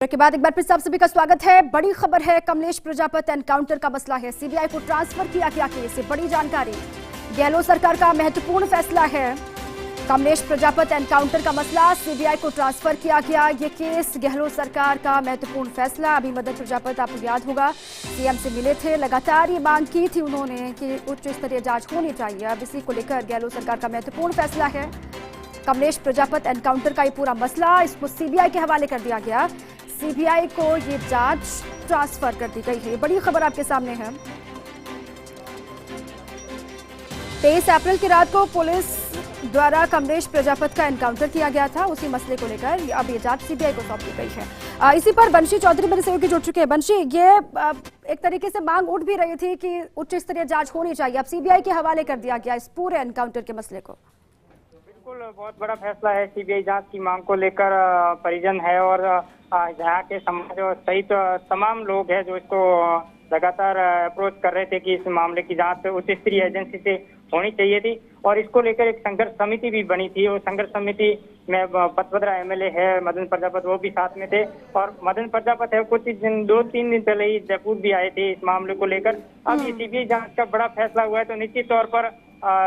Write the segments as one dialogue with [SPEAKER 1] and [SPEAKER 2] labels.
[SPEAKER 1] के बाद एक बार फिर आप सभी का स्वागत है। बड़ी खबर है, कमलेश प्रजापति एनकाउंटर का मसला है, सीबीआई को ट्रांसफर किया गया केस। बड़ी जानकारी, गहलोत सरकार का महत्वपूर्ण फैसला है। कमलेश प्रजापति एनकाउंटर का मसला, सीबीआई को ट्रांसफर किया गया ये केस, गहलोत सरकार का महत्वपूर्ण फैसला। अभी मदन प्रजापति, आपको याद होगा, सीएम से मिले थे, लगातार ये मांग की थी उन्होंने कि उच्च स्तरीय जांच होनी चाहिए। अब इसी को लेकर गहलोत सरकार का महत्वपूर्ण फैसला है। कमलेश प्रजापति एनकाउंटर का ये पूरा मसला, इसको सीबीआई के हवाले कर दिया गया। सीबीआई को ये जांच ट्रांसफर कर दी गई है। ये बड़ी खबर आपके सामने है। 23 अप्रैल की रात को पुलिस द्वारा कमलेश प्रजापति का एनकाउंटर किया गया था। उसी मसले को लेकर अब ये जांच सीबीआई को सौंप दी गई है। इसी पर बंशी चौधरी मेरे सहयोगी जुड़ चुके हैं। बंशी, ये एक तरीके से मांग उठ भी रही थी कि उच्च स्तरीय जांच होनी चाहिए, अब सीबीआई के हवाले कर दिया गया इस पूरे एनकाउंटर के मसले को।
[SPEAKER 2] बिल्कुल, बहुत बड़ा फैसला है। सीबीआई जांच की मांग को लेकर परिजन है और यहाँ के समाज और सहित तमाम लोग हैं जो इसको लगातार अप्रोच कर रहे थे कि इस मामले की जांच उच्च स्तरीय एजेंसी से होनी चाहिए थी। और इसको लेकर एक संघर्ष समिति भी बनी थी। वो संघर्ष समिति में पचपदरा एमएलए है मदन प्रजापति, वो भी साथ में थे। और मदन प्रजापति है कुछ दिन 2-3 दिन पहले ही जयपुर भी आए थे इस मामले को लेकर। अब ये सीबीआई जांच का बड़ा फैसला हुआ है तो निश्चित तौर पर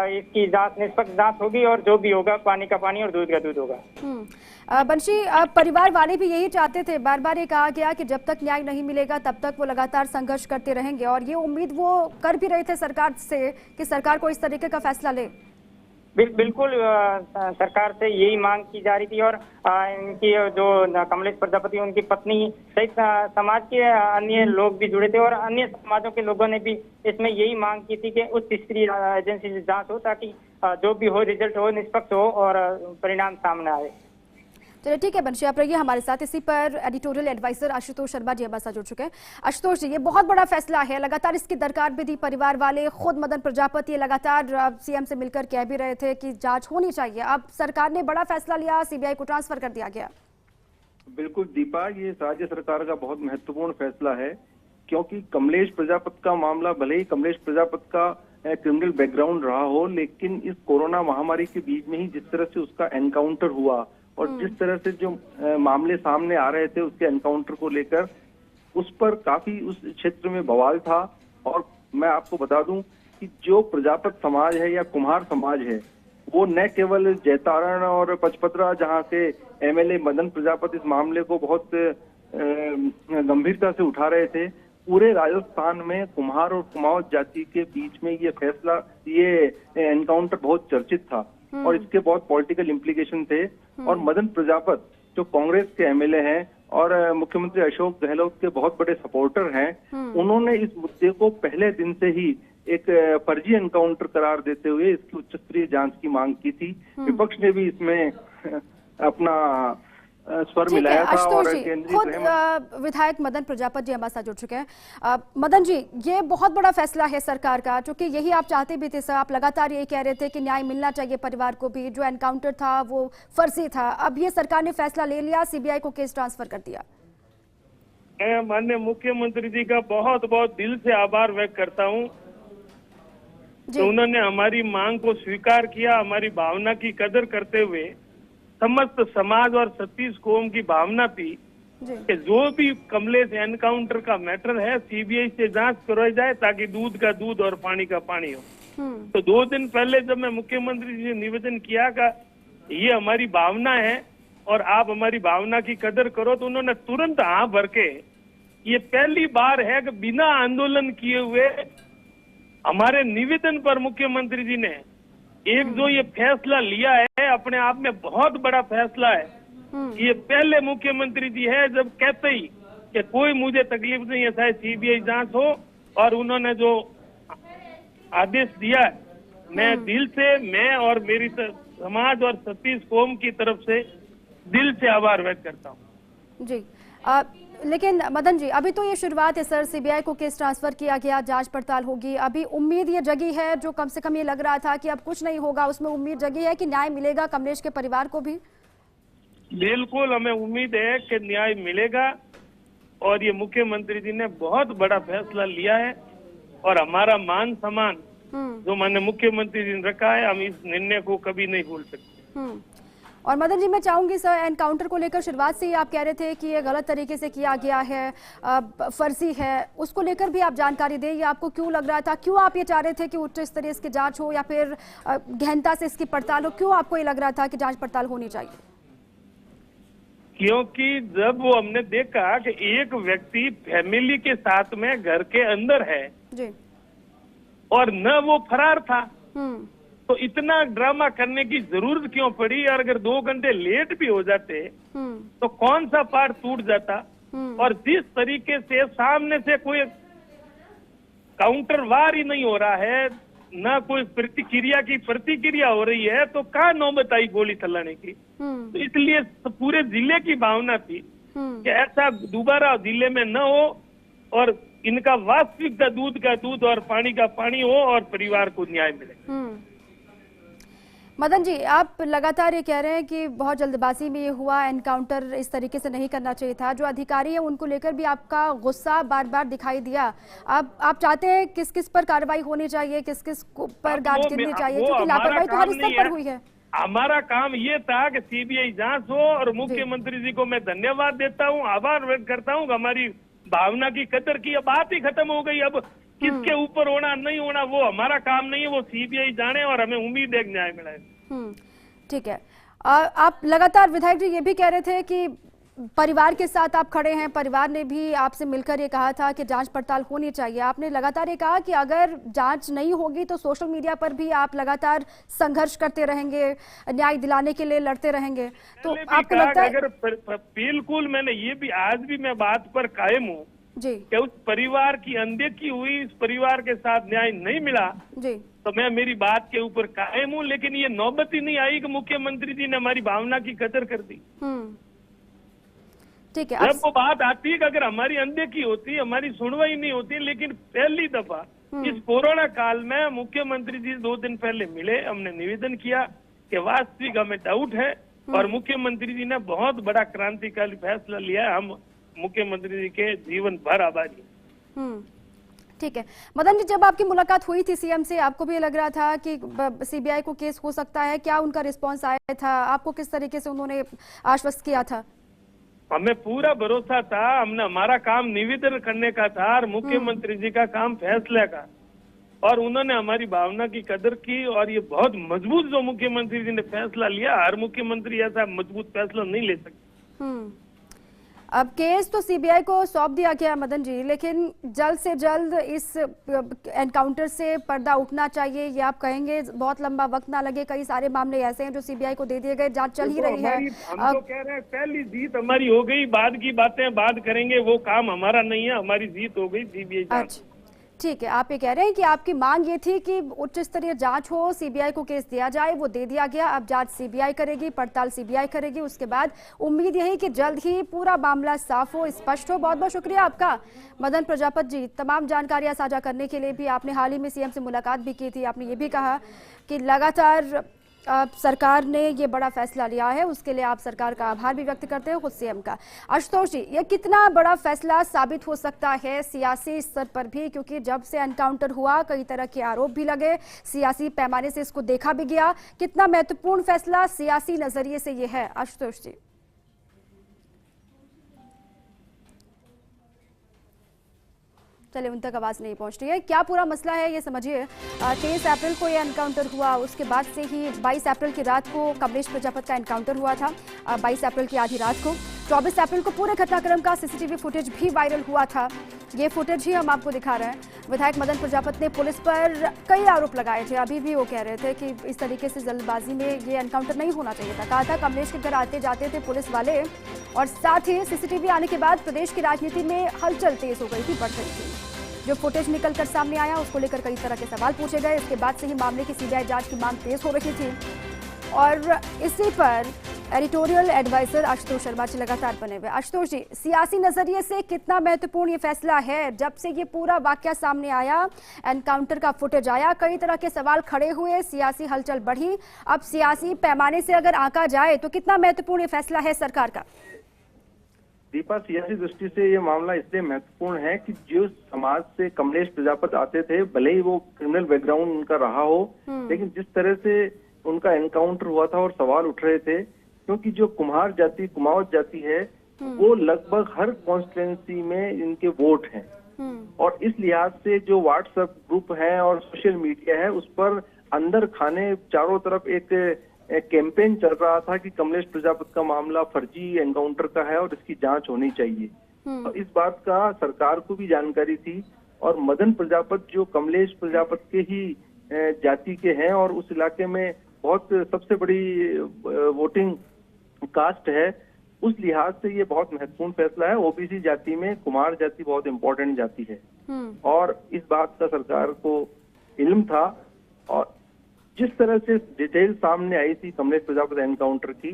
[SPEAKER 2] इसकी जांच निष्पक्ष जांच होगी और जो भी होगा पानी का पानी और दूध का दूध होगा।
[SPEAKER 1] बंशी, परिवार वाले भी यही चाहते थे, बार बार ये कहा गया कि जब तक न्याय नहीं मिलेगा तब तक वो लगातार संघर्ष करते रहेंगे, और ये उम्मीद वो कर भी रहे थे सरकार से कि सरकार को इस तरीके का फैसला ले।
[SPEAKER 2] बिल्कुल, सरकार से यही मांग की जा रही थी। और इनकी जो कमलेश प्रजापति, उनकी पत्नी सहित समाज के अन्य लोग भी जुड़े थे और अन्य समाजों के लोगों ने भी इसमें यही मांग की थी कि उच्च स्तरीय एजेंसी से जांच हो ताकि जो भी हो रिजल्ट हो निष्पक्ष हो और परिणाम सामने आए।
[SPEAKER 1] चलिए ठीक है बंशी, आप रहिए हमारे साथ। इसी पर एडिटोरियल एडवाइजर आशुतोष शर्मा जी हमारे साथ जुड़ चुके हैं। आशुतोष जी, ये बहुत बड़ा फैसला है, लगातार इसकी दरकार भी दी परिवार वाले, खुद मदन प्रजापति लगातार सीएम से मिलकर कह भी रहे थे कि जांच होनी चाहिए। अब सरकार ने बड़ा फैसला लिया, सीबीआई को ट्रांसफर कर दिया गया।
[SPEAKER 3] बिल्कुल दीपा, ये राज्य सरकार का बहुत महत्वपूर्ण फैसला है, क्योंकि कमलेश प्रजापति का मामला, भले ही कमलेश प्रजापति का क्रिमिनल बैकग्राउंड रहा हो, लेकिन इस कोरोना महामारी के बीच में ही जिस तरह से उसका एनकाउंटर हुआ और जिस तरह से जो मामले सामने आ रहे थे उसके एनकाउंटर को लेकर, उस पर काफी उस क्षेत्र में बवाल था। और मैं आपको बता दूं कि जो प्रजापति समाज है या कुम्हार समाज है, वो न केवल जैतारण और पचपदरा जहां से एमएलए मदन प्रजापति इस मामले को बहुत गंभीरता से उठा रहे थे, पूरे राजस्थान में कुम्हार और कुमाऊं जाति के बीच में ये फैसला, ये एनकाउंटर बहुत चर्चित था और इसके बहुत पॉलिटिकल इम्प्लीकेशन थे। और मदन प्रजापति जो कांग्रेस के एमएलए हैं और मुख्यमंत्री अशोक गहलोत के बहुत बड़े सपोर्टर हैं, उन्होंने इस मुद्दे को पहले दिन से ही एक फर्जी एनकाउंटर करार देते हुए इसकी उच्च स्तरीय जांच की मांग की थी। विपक्ष ने भी इसमें अपना स्वर मिलाया था। और
[SPEAKER 1] खुद विधायक मदन प्रजापति जी हमारे साथ जुड़ चुके हैं। मदन जी, ये बहुत बड़ा फैसला है सरकार का, क्योंकि यही आप चाहते भी थे सर, आप लगातार यही कह रहे थे कि न्याय मिलना चाहिए परिवार को भी, जो एनकाउंटर था वो फर्जी था। अब ये सरकार ने फैसला ले लिया, सीबीआई को केस ट्रांसफर कर दिया।
[SPEAKER 4] मैं माननीय मुख्यमंत्री जी का बहुत बहुत दिल से आभार व्यक्त करता हूँ। तो उन्होंने हमारी मांग को स्वीकार किया, हमारी भावना की कदर करते हुए। समस्त समाज और 36 कौम की भावना थी कि जो भी कमलेश एनकाउंटर का मैटर है सीबीआई से जांच करवाई जाए ताकि दूध का दूध और पानी का पानी हो। तो 2 दिन पहले जब मैं मुख्यमंत्री जी से निवेदन किया का ये हमारी भावना है और आप हमारी भावना की कदर करो, तो उन्होंने तुरंत हाँ भर के, ये पहली बार है कि बिना आंदोलन किए हुए हमारे निवेदन पर मुख्यमंत्री जी ने एक जो ये फैसला लिया है, अपने आप में बहुत बड़ा फैसला है। ये पहले मुख्यमंत्री जी है जब कहते ही कि कोई मुझे तकलीफ नहीं है, चाहे सीबीआई जांच हो। और उन्होंने जो आदेश दिया है, मैं दिल से, मैं और मेरी समाज और 36 कौम की तरफ से दिल से आभार व्यक्त करता हूँ।
[SPEAKER 1] जी, लेकिन मदन जी, अभी तो ये शुरुआत है सर, सीबीआई को केस ट्रांसफर किया गया, जांच पड़ताल होगी। अभी उम्मीद ये जगी है, जो कम से कम ये लग रहा था कि अब कुछ नहीं होगा, उसमें उम्मीद जगी है कि न्याय मिलेगा कमलेश के परिवार को भी।
[SPEAKER 4] बिल्कुल, हमें उम्मीद है कि न्याय मिलेगा और ये मुख्यमंत्री जी ने बहुत बड़ा फैसला लिया है और हमारा मान सम्मान जो माननीय मुख्यमंत्री जी ने रखा है, हम इस निर्णय को कभी नहीं भूल सकते।
[SPEAKER 1] और मदन जी, मैं चाहूंगी सर, एनकाउंटर को लेकर शुरुआत से ही आप कह रहे थे कि ये गलत तरीके से किया गया है, फर्जी है, उसको लेकर भी आप जानकारी दें। ये आपको क्यों लग रहा था, क्यों आप ये चाह रहे थे कि उच्च स्तरीय इसकी जांच हो या फिर गहनता से इसकी पड़ताल हो, क्यों आपको ये लग रहा था कि जांच पड़ताल होनी चाहिए?
[SPEAKER 4] क्योंकि जब वो हमने देखा कि एक व्यक्ति फैमिली के साथ में घर के अंदर है
[SPEAKER 1] जी,
[SPEAKER 4] और न वो फरार था, तो इतना ड्रामा करने की जरूरत क्यों पड़ी? और अगर 2 घंटे लेट भी हो जाते तो कौन सा पार्ट टूट जाता? और जिस तरीके से सामने से कोई काउंटर वार ही नहीं हो रहा है, ना कोई प्रतिक्रिया हो रही है, तो कहाँ नौबत आई गोली चलाने की? तो इसलिए पूरे जिले की भावना थी कि ऐसा दोबारा जिले में न हो और इनका वास्तविक का दूध और पानी का पानी हो और परिवार को न्याय मिले।
[SPEAKER 1] मदन जी, आप लगातार ये कह रहे हैं कि बहुत जल्दबाजी में ये हुआ, एनकाउंटर इस तरीके से नहीं करना चाहिए था। जो अधिकारी है उनको लेकर भी आपका गुस्सा बार बार दिखाई दिया। आप चाहते हैं किस किस पर कार्रवाई होनी चाहिए, किस किस पर गाज गिरनी चाहिए, क्योंकि लापरवाही तो हर स्तर पर हुई है।
[SPEAKER 4] हमारा काम ये था कि सीबीआई जांच हो, और मुख्यमंत्री जी को मैं धन्यवाद देता हूँ, आभार व्यक्त करता हूँ। हमारी भावना की कदर की बात ही खत्म हो गई। अब किसके ऊपर होना नहीं होना वो हमारा काम नहीं है, वो सीबीआई जाने, और हमें उम्मीद है न्याय मिले।
[SPEAKER 1] ठीक है। आप लगातार विधायक जी ये भी कह रहे थे कि परिवार के साथ आप खड़े हैं, परिवार ने भी आपसे मिलकर ये कहा था कि जांच पड़ताल होनी चाहिए। आपने लगातार ये कहा कि अगर जांच नहीं होगी तो सोशल मीडिया पर भी आप लगातार संघर्ष करते रहेंगे, न्याय दिलाने के लिए लड़ते रहेंगे। तो आपको लगता है?
[SPEAKER 4] अगर बिल्कुल, मैंने ये भी आज भी मैं बात पर कायम हूँ जी कि उस परिवार की अनदेखी हुई, इस परिवार के साथ न्याय नहीं मिला जी, तो मैं मेरी बात के ऊपर कायम हूँ। लेकिन ये नौबत ही नहीं आई कि मुख्यमंत्री जी ने हमारी भावना की कदर कर दी।
[SPEAKER 1] ठीक है।
[SPEAKER 4] जब वो बात आती है कि अगर हमारी अनदेखी होती, हमारी सुनवाई नहीं होती, लेकिन पहली दफा इस कोरोना काल में मुख्यमंत्री जी 2 दिन पहले मिले, हमने निवेदन किया कि वास्तविक हमें डाउट है, और मुख्यमंत्री जी ने बहुत बड़ा क्रांतिकारी फैसला लिया। हम मुख्यमंत्री जी के जीवन भर आभारी।
[SPEAKER 1] ठीक है। मदन जी, जब आपकी मुलाकात हुई थी सीएम से, आपको भी लग रहा था कि सीबीआई को केस हो सकता है? क्या उनका रिस्पांस आया था? आपको किस तरीके से उन्होंने आश्वस्त किया था?
[SPEAKER 4] हमें पूरा भरोसा था। हमने, हमारा काम निवेदन करने का था और मुख्यमंत्री जी का काम फैसले का, और उन्होंने हमारी भावना की कदर की। और ये बहुत मजबूत जो मुख्यमंत्री जी ने फैसला लिया, हर मुख्यमंत्री ऐसा मजबूत फैसला नहीं ले सकते।
[SPEAKER 1] अब केस तो सीबीआई को सौंप दिया गया मदन जी, लेकिन जल्द से जल्द इस एनकाउंटर से पर्दा उठना चाहिए, ये आप कहेंगे? बहुत लंबा वक्त ना लगे, कई सारे मामले ऐसे हैं जो सीबीआई को दे दिए गए, जांच चल ही रही है।
[SPEAKER 4] हम तो कह रहे हैं पहली जीत हमारी हो गई, बाद की बातें बाद करेंगे, वो काम हमारा नहीं है, हमारी जीत हो गई सीबीआई जांच।
[SPEAKER 1] ठीक है। आप ये कह रहे हैं कि आपकी मांग ये थी कि उच्च स्तरीय जांच हो, सीबीआई को केस दिया जाए, वो दे दिया गया। अब जांच सीबीआई करेगी, पड़ताल सीबीआई करेगी, उसके बाद उम्मीद यही कि जल्द ही पूरा मामला साफ हो, स्पष्ट हो। बहुत बहुत शुक्रिया आपका मदन प्रजापत जी, तमाम जानकारियां साझा करने के लिए भी। आपने हाल ही में सीएम से मुलाकात भी की थी, आपने ये भी कहा कि लगातार सरकार ने ये बड़ा फैसला लिया है, उसके लिए आप सरकार का आभार भी व्यक्त करते हैं, खुद सीएम का। आशुतोष जी, ये कितना बड़ा फैसला साबित हो सकता है सियासी स्तर पर भी, क्योंकि जब से एनकाउंटर हुआ कई तरह के आरोप भी लगे, सियासी पैमाने से इसको देखा भी गया। कितना महत्वपूर्ण फैसला सियासी नजरिए से ये है आशुतोष जी? चलिए, उन तक आवाज नहीं पहुंच रही है। क्या पूरा मसला है ये समझिए। 23 अप्रैल को ये एनकाउंटर हुआ, उसके बाद से ही 22 अप्रैल की रात को कमलेश प्रजापत का एनकाउंटर हुआ था। 22 अप्रैल की आधी रात को 24 अप्रैल को पूरे घटनाक्रम का सीसीटीवी फुटेज भी वायरल हुआ था। ये फुटेज ही हम आपको दिखा रहे हैं। विधायक मदन प्रजापत ने पुलिस पर कई आरोप लगाए थे। अभी भी वो कह रहे थे कि इस तरीके से जल्दबाजी में ये एनकाउंटर नहीं होना चाहिए था। कहा था कमलेश के घर आते जाते थे पुलिस वाले, और साथ ही सीसीटीवी आने के बाद प्रदेश की राजनीति में हलचल तेज हो गई थी, बढ़ गई थी। जो फुटेज निकलकर सामने आया उसको लेकर कई तरह के सवाल पूछे गए। इसके बाद से ही मामले की सीबीआई जांच की मांग तेज हो रही थी, और इसी पर एडिटोरियल एडवाइजर आशुतोष शर्मा जी लगातार बने हुए। आशुतोष जी, सियासी नजरिए से कितना महत्वपूर्ण ये फैसला है? जब से ये पूरा वाकया सामने आया, एनकाउंटर का फुटेज आया, कई तरह के सवाल खड़े हुए, सियासी हलचल बढ़ी। अब सियासी पैमाने से अगर आंका जाए तो कितना महत्वपूर्ण ये फैसला है सरकार का?
[SPEAKER 3] दीपा, सियासी दृष्टि से ये मामला इसलिए महत्वपूर्ण है कि जो समाज से कमलेश प्रजापत आते थे, भले ही वो क्रिमिनल बैकग्राउंड उनका रहा हो, लेकिन जिस तरह से उनका एनकाउंटर हुआ था और सवाल उठ रहे थे क्योंकि जो कुम्हार जाति, कुमाऊं जाति है, वो लगभग हर कॉन्स्टिट्यूंसी में इनके वोट हैं। और इस लिहाज से जो व्हाट्सएप ग्रुप है और सोशल मीडिया है, उस पर अंदर खाने चारों तरफ एक कैंपेन चल रहा था कि कमलेश प्रजापति का मामला फर्जी एनकाउंटर का है और इसकी जांच होनी चाहिए। और इस बात का सरकार को भी जानकारी थी, और मदन प्रजापति जो कमलेश प्रजापति के ही जाति के हैं और उस इलाके में बहुत सबसे बड़ी वोटिंग कास्ट है, उस लिहाज से ये बहुत महत्वपूर्ण फैसला है। ओबीसी जाति में कुमार जाति बहुत इंपॉर्टेंट जाति है और इस बात का सरकार को इल्म था। और जिस तरह से डिटेल सामने आई थी कमलेश प्रजापति एनकाउंटर की,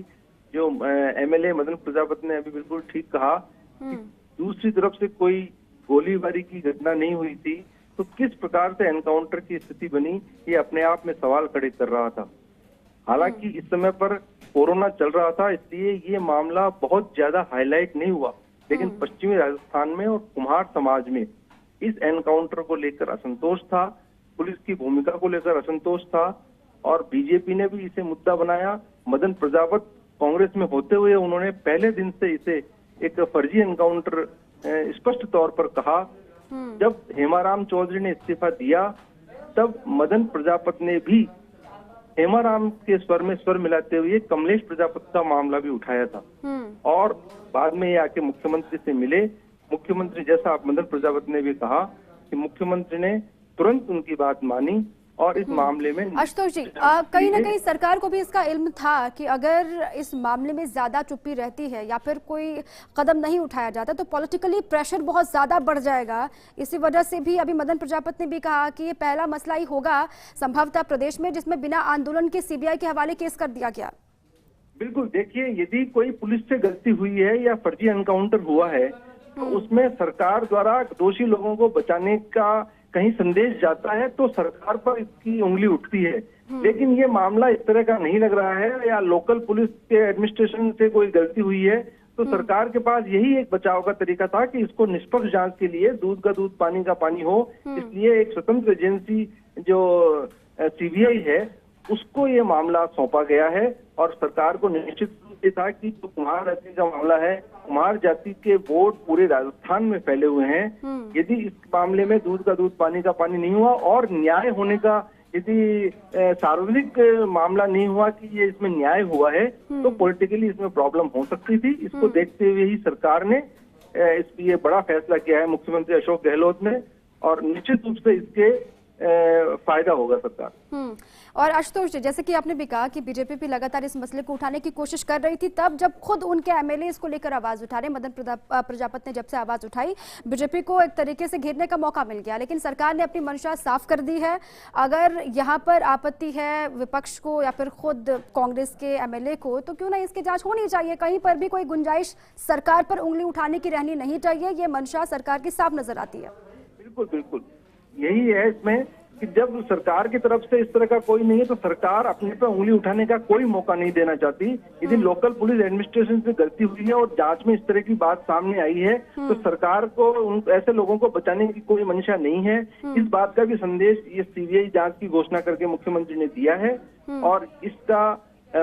[SPEAKER 3] जो एमएलए मदन प्रजापति ने अभी बिल्कुल ठीक कहा कि दूसरी तरफ से कोई गोलीबारी की घटना नहीं हुई थी, तो किस प्रकार से एनकाउंटर की स्थिति बनी, ये अपने आप में सवाल खड़े कर रहा था। हालांकि इस समय पर कोरोना चल रहा था, इसलिए ये मामला बहुत ज्यादा हाईलाइट नहीं हुआ, लेकिन पश्चिमी राजस्थान में और कुम्हार समाज में इस एनकाउंटर को लेकर असंतोष था, पुलिस की भूमिका को लेकर असंतोष था, और बीजेपी ने भी इसे मुद्दा बनाया। मदन प्रजापति कांग्रेस में होते हुए उन्होंने पहले दिन से इसे एक फर्जी एनकाउंटर स्पष्ट तौर पर कहा। जब हेमाराम चौधरी ने इस्तीफा दिया, तब मदन प्रजापति ने भी हेमाराम के स्वर में स्वर मिलाते हुए कमलेश प्रजापति का मामला भी उठाया था। और बाद में ये आके मुख्यमंत्री से मिले। मुख्यमंत्री, जैसा आप मदन प्रजापति ने भी कहा कि मुख्यमंत्री ने तुरंत उनकी बात मानी और इस मामले में
[SPEAKER 1] आशुतोष जी, कहीं ना कहीं सरकार को भी इसका इल्म था कि अगर इस मामले में ज्यादा चुप्पी रहती है या फिर कोई कदम नहीं उठाया जाता तो पॉलिटिकली प्रेशर बहुत ज्यादा बढ़ जाएगा। इसी वजह से भी अभी मदन प्रजापति ने भी कहा कि ये पहला मसला ही होगा संभवतः प्रदेश में जिसमें बिना आंदोलन के सीबीआई के हवाले केस कर दिया गया।
[SPEAKER 3] बिल्कुल, देखिए, यदि कोई पुलिस से गलती हुई है या फर्जी एनकाउंटर हुआ है तो उसमें सरकार द्वारा दोषी लोगों को बचाने का कहीं संदेश जाता है तो सरकार पर इसकी उंगली उठती है। लेकिन ये मामला इस तरह का नहीं लग रहा है, या लोकल पुलिस के एडमिनिस्ट्रेशन से कोई गलती हुई है तो सरकार के पास यही एक बचाव का तरीका था कि इसको निष्पक्ष जांच के लिए दूध का दूध पानी का पानी हो। इसलिए एक स्वतंत्र एजेंसी जो सीबीआई है उसको ये मामला सौंपा गया है, और सरकार को निश्चित रूप से था कि जो कुम्हार जाति का मामला है, कुम्हार जाति के वोट पूरे राजस्थान में फैले हुए हैं। यदि इस मामले में दूध का दूध पानी का पानी नहीं हुआ और न्याय होने का यदि सार्वजनिक मामला नहीं हुआ कि ये इसमें न्याय हुआ है, तो पॉलिटिकली इसमें प्रॉब्लम हो सकती थी। इसको देखते हुए ही सरकार ने ये बड़ा फैसला किया है मुख्यमंत्री अशोक गहलोत ने, और निश्चित रूप से इसके फायदा होगा सरकार।
[SPEAKER 1] और आशुतोष जी, जैसे कि आपने भी कहा कि बीजेपी भी लगातार इस मसले को उठाने की कोशिश कर रही थी, तब जब खुद उनके एमएलए इसको लेकर आवाज उठा रहे, मदन प्रजापति ने जब से आवाज उठाई, बीजेपी को एक तरीके से घेरने का मौका मिल गया। लेकिन सरकार ने अपनी मंशा साफ कर दी है। अगर यहाँ पर आपत्ति है विपक्ष को या फिर खुद कांग्रेस के एमएलए को, तो क्यों ना इसकी जांच होनी चाहिए। कहीं पर भी कोई गुंजाइश सरकार पर उंगली उठाने की रहनी नहीं चाहिए। ये मंशा सरकार की साफ नजर आती है।
[SPEAKER 3] बिल्कुल बिल्कुल, यही है इसमें कि जब सरकार की तरफ से इस तरह का कोई नहीं है तो सरकार अपने पे उंगली उठाने का कोई मौका नहीं देना चाहती। यदि लोकल पुलिस एडमिनिस्ट्रेशन से गलती हुई है और जांच में इस तरह की बात सामने आई है तो सरकार को ऐसे लोगों को बचाने की कोई मंशा नहीं है। इस बात का भी संदेश ये सीबीआई जांच की घोषणा करके मुख्यमंत्री ने दिया है, और इसका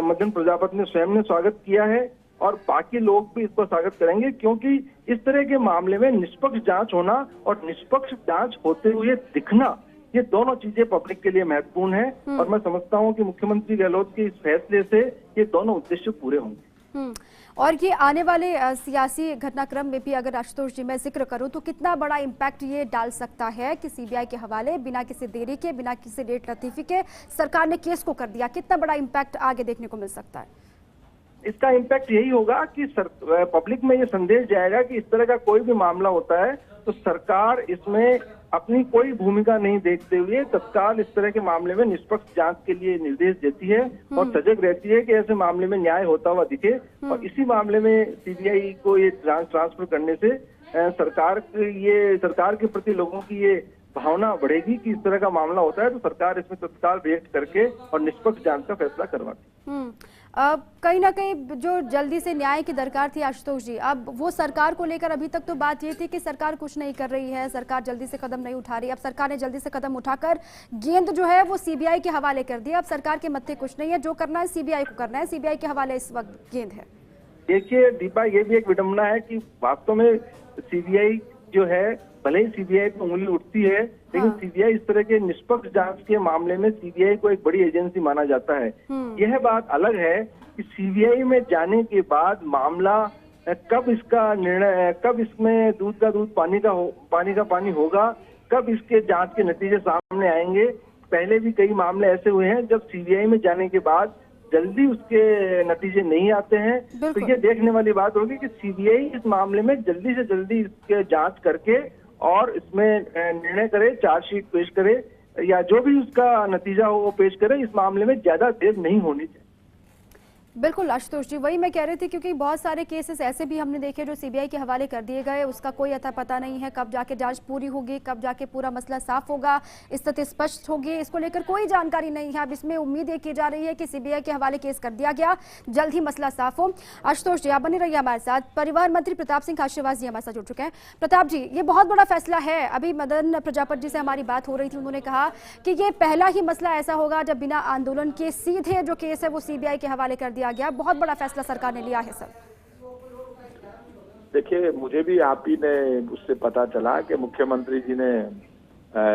[SPEAKER 3] मदन प्रजापति ने स्वयं ने स्वागत किया है, और बाकी लोग भी इसको स्वागत करेंगे, क्योंकि इस तरह के मामले में निष्पक्ष जांच होना और निष्पक्ष जांच होते हुए दिखना, ये दोनों चीजें पब्लिक के लिए महत्वपूर्ण है। और मैं समझता हूं कि मुख्यमंत्री गहलोत के इस फैसले से ये दोनों उद्देश्य पूरे होंगे।
[SPEAKER 1] और ये आने वाले सियासी घटनाक्रम में भी अगर आशुतोष जी मैं जिक्र करूं तो कितना बड़ा इम्पैक्ट ये डाल सकता है कि सीबीआई के हवाले बिना किसी देरी के, बिना किसी लेट लतीफी के सरकार ने केस को कर दिया, कितना बड़ा इम्पैक्ट आगे देखने को मिल सकता है?
[SPEAKER 3] इसका इम्पैक्ट यही होगा कि पब्लिक में ये संदेश जाएगा कि इस तरह का कोई भी मामला होता है तो सरकार इसमें अपनी कोई भूमिका नहीं देखते हुए तत्काल इस तरह के मामले में निष्पक्ष जांच के लिए निर्देश देती है और सजग रहती है कि ऐसे मामले में न्याय होता हुआ दिखे। और इसी मामले में सीबीआई को ये ट्रांसफर करने से सरकार के प्रति लोगों की ये भावना बढ़ेगी कि इस तरह का मामला होता है तो सरकार इसमें तत्काल रिएक्ट करके और निष्पक्ष जांच का फैसला करवाती है।
[SPEAKER 1] कहीं ना कहीं जो जल्दी से न्याय की दरकार थी आशुतोष जी, अब वो सरकार को लेकर अभी तक तो बात ये थी कि सरकार कुछ नहीं कर रही है, सरकार जल्दी से कदम नहीं उठा रही। अब सरकार ने जल्दी से कदम उठाकर गेंद जो है वो सीबीआई के हवाले कर दी। अब सरकार के मत्थे कुछ नहीं है, जो करना है सीबीआई को करना है, सीबीआई के हवाले इस वक्त गेंद है।
[SPEAKER 3] देखिए दीपा, ये भी एक विडंबना है कि वास्तव में सीबीआई जो है, भले ही सीबीआई पर उंगली उठती है, लेकिन सीबीआई इस तरह के निष्पक्ष जांच के मामले में सीबीआई को एक बड़ी एजेंसी माना जाता है। यह बात अलग है कि सीबीआई में जाने के बाद मामला कब इसका निर्णय, कब इसमें दूध का दूध पानी का पानी होगा, कब इसके जांच के नतीजे सामने आएंगे। पहले भी कई मामले ऐसे हुए हैं जब सीबीआई में जाने के बाद जल्दी उसके नतीजे नहीं आते हैं। तो ये देखने वाली बात होगी कि सीबीआई इस मामले में जल्दी से जल्दी इसके जांच करके और इसमें निर्णय करे, चार्जशीट पेश करे या जो भी उसका नतीजा हो वो पेश करे। इस मामले में ज्यादा देर नहीं होनी चाहिए।
[SPEAKER 1] बिल्कुल आशुतोष जी, वही मैं कह रही थी, क्योंकि बहुत सारे केसेस ऐसे भी हमने देखे जो सीबीआई के हवाले कर दिए गए, उसका कोई अता पता नहीं है कब जाके जांच पूरी होगी, कब जाके पूरा मसला साफ होगा, स्थिति स्पष्ट होगी, इसको लेकर कोई जानकारी नहीं है। अब इसमें उम्मीद ये की जा रही है कि सीबीआई के हवाले केस कर दिया गया, जल्द ही मसला साफ हो। आशुतोष जी, आप बने रहिए हमारे साथ। परिवहन मंत्री प्रताप सिंह खाचरियावास जी हमारे साथ जुड़ चुके हैं। प्रताप जी, ये बहुत बड़ा फैसला है। अभी मदन प्रजापति जी से हमारी बात हो रही थी, उन्होंने कहा कि ये पहला ही मसला ऐसा होगा जब बिना आंदोलन के सीधे जो केस है वो सीबीआई के हवाले कर दिया गया। बहुत बड़ा फैसला सरकार ने लिया है सर।
[SPEAKER 5] देखिए, मुझे भी आप ही ने उससे पता चला कि मुख्यमंत्री जी ने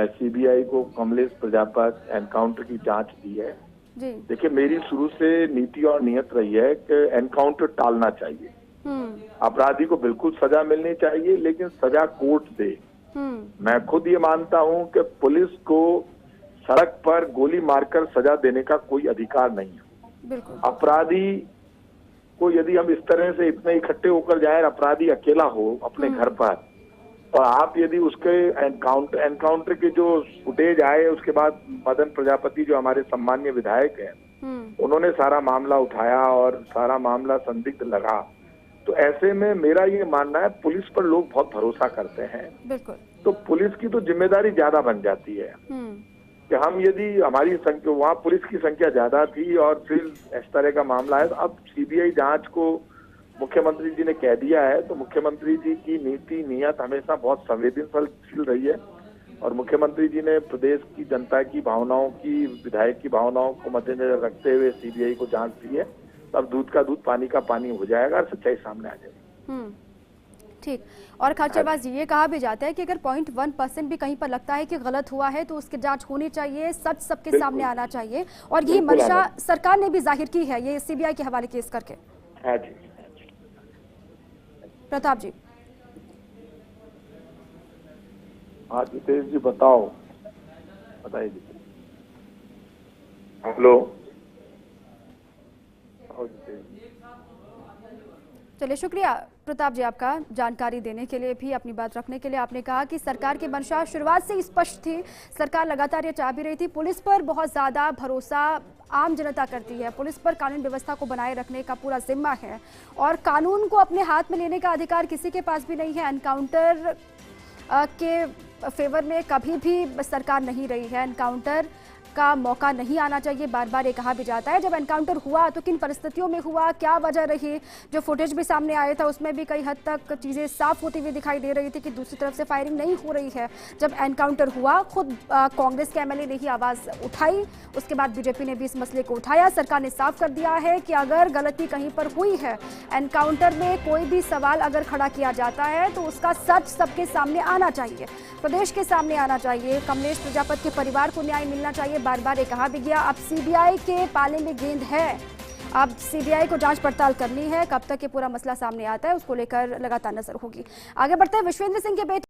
[SPEAKER 5] सीबीआई को कमलेश प्रजापति एनकाउंटर की जांच दी है जी। देखिए, मेरी शुरू से नीति और नियत रही है कि एनकाउंटर टालना चाहिए। अपराधी को बिल्कुल सजा मिलनी चाहिए, लेकिन सजा कोर्ट दे। मैं खुद ये मानता हूं कि पुलिस को सड़क पर गोली मारकर सजा देने का कोई अधिकार नहीं है। अपराधी को यदि हम इस तरह से इतने इकट्ठे होकर जाए, अपराधी अकेला हो अपने घर पर, और आप यदि उसके एनकाउंटर के जो फुटेज आए, उसके बाद मदन प्रजापति जो हमारे सम्मानीय विधायक हैं, उन्होंने सारा मामला उठाया और सारा मामला संदिग्ध लगा, तो ऐसे में मेरा ये मानना है पुलिस पर लोग बहुत भरोसा करते हैं, तो पुलिस की तो जिम्मेदारी ज्यादा बन जाती है कि हम यदि हमारी संख्या, वहाँ पुलिस की संख्या ज्यादा थी और फिर इस तरह का मामला है, तो अब सीबीआई जांच को मुख्यमंत्री जी ने कह दिया है, तो मुख्यमंत्री जी की नीति नियत हमेशा बहुत संवेदनशील रही है और मुख्यमंत्री जी ने प्रदेश की जनता की भावनाओं की, विधायक की भावनाओं को मद्देनजर रखते हुए सीबीआई को जांच दी है। तब दूध का दूध पानी का पानी हो जाएगा और सच्चाई सामने आ जाएगी।
[SPEAKER 1] ठीक। और खाचरियावास जी, ये कहा भी जाता है कि अगर 0.1% भी कहीं पर लगता है कि गलत हुआ है तो उसकी जांच होनी चाहिए, सच सबके सामने आना चाहिए, और ये मंशा सरकार ने भी जाहिर की है ये सीबीआई के हवाले केस करके।
[SPEAKER 5] हाँ जी।
[SPEAKER 1] प्रताप जी।
[SPEAKER 5] हाँ जितेश जी, बताओ, बताइए। हेलो।
[SPEAKER 1] चलिए, शुक्रिया प्रताप जी आपका जानकारी देने के लिए, भी अपनी बात रखने के लिए। आपने कहा कि सरकार की मंशा शुरुआत से स्पष्ट थी, सरकार लगातार ये चाह भी रही थी, पुलिस पर बहुत ज़्यादा भरोसा आम जनता करती है, पुलिस पर कानून व्यवस्था को बनाए रखने का पूरा जिम्मा है और कानून को अपने हाथ में लेने का अधिकार किसी के पास भी नहीं है। एनकाउंटर के फेवर में कभी भी सरकार नहीं रही है, एनकाउंटर का मौका नहीं आना चाहिए, बार बार ये कहा भी जाता है। जब एनकाउंटर हुआ तो किन परिस्थितियों में हुआ, क्या वजह रही, जो फुटेज भी सामने आया था उसमें भी कई हद तक चीज़ें साफ होती हुई दिखाई दे रही थी कि दूसरी तरफ से फायरिंग नहीं हो रही है। जब एनकाउंटर हुआ, खुद कांग्रेस के एमएलए ने ही आवाज़ उठाई, उसके बाद बीजेपी ने भी इस मसले को उठाया। सरकार ने साफ कर दिया है कि अगर गलती कहीं पर हुई है, एनकाउंटर में कोई भी सवाल अगर खड़ा किया जाता है तो उसका सच सबके सामने आना चाहिए, प्रदेश के सामने आना चाहिए, कमलेश प्रजापति के परिवार को न्याय मिलना चाहिए। बार बार ये कहा भी गया। अब सीबीआई के पाले में गेंद है, अब सीबीआई को जांच पड़ताल करनी है, कब तक ये पूरा मसला सामने आता है उसको लेकर लगातार नजर होगी। आगे बढ़ते हैं। विश्वेंद्र सिंह के बेटे